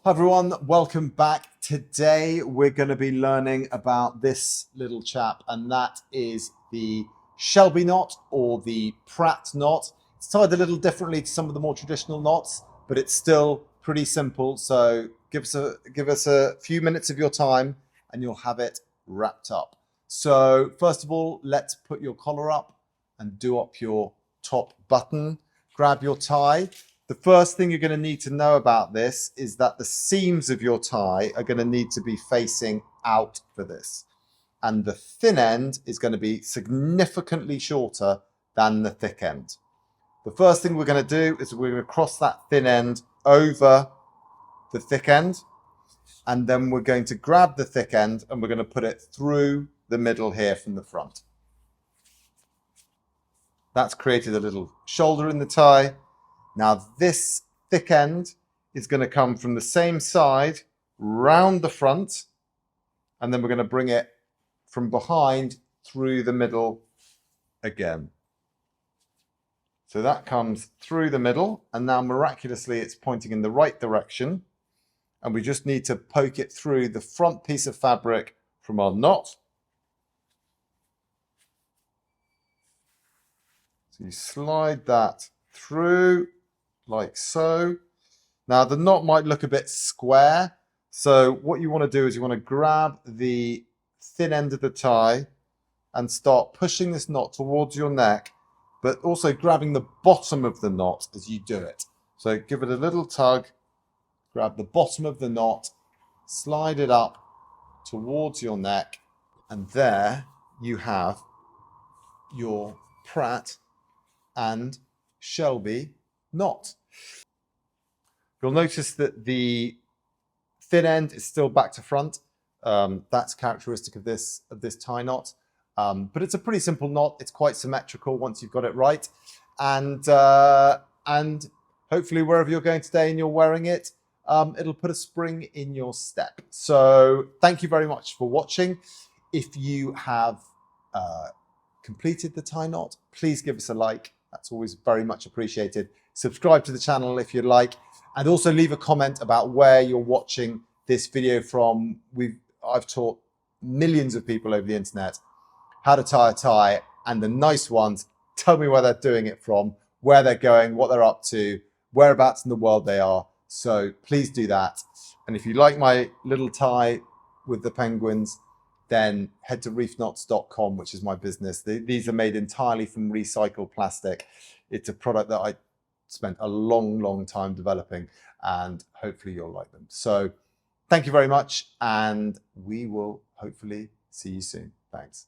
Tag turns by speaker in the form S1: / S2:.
S1: Hi everyone, welcome back. Today we're going to be learning about this little chap, and that is the Shelby knot or the Pratt knot. It's tied a little differently to some of the more traditional knots, but it's still pretty simple. So give us a few minutes of your time and you'll have it wrapped up. So first of all, let's put your collar up and do up your top button. Grab your tie. The first thing you're going to need to know about this is that the seams of your tie are going to need to be facing out for this. And the thin end is going to be significantly shorter than the thick end. The first thing we're going to do is we're going to cross that thin end over the thick end. And then we're going to grab the thick end and we're going to put it through the middle here from the front. That's created a little shoulder in the tie. Now this thick end is going to come from the same side round the front, and then we're going to bring it from behind through the middle again. So that comes through the middle, and now miraculously it's pointing in the right direction, and we just need to poke it through the front piece of fabric from our knot. So you slide that through like so. Now the knot might look a bit square, so what you want to do is you want to grab the thin end of the tie and start pushing this knot towards your neck, but also grabbing the bottom of the knot as you do it. So give it a little tug, grab the bottom of the knot, slide it up towards your neck, and there you have your Pratt and Shelby knot. You'll notice that the thin end is still back to front. That's characteristic of this tie knot. But it's a pretty simple knot. It's quite symmetrical once you've got it right. And hopefully wherever you're going today and you're wearing it, it'll put a spring in your step. So thank you very much for watching. If you have completed the tie knot, please give us a like. That's always very much appreciated. Subscribe to the channel if you'd like, and also leave a comment about where you're watching this video from. I've taught millions of people over the internet how to tie a tie, and the nice ones tell me where they're doing it from, where they're going, what they're up to, whereabouts in the world they are. So please do that. And if you like my little tie with the penguins, then head to reefknots.com, which is my business. These are made entirely from recycled plastic. It's a product that I spent a long time developing, and hopefully you'll like them. So thank you very much, and we will hopefully see you soon. Thanks.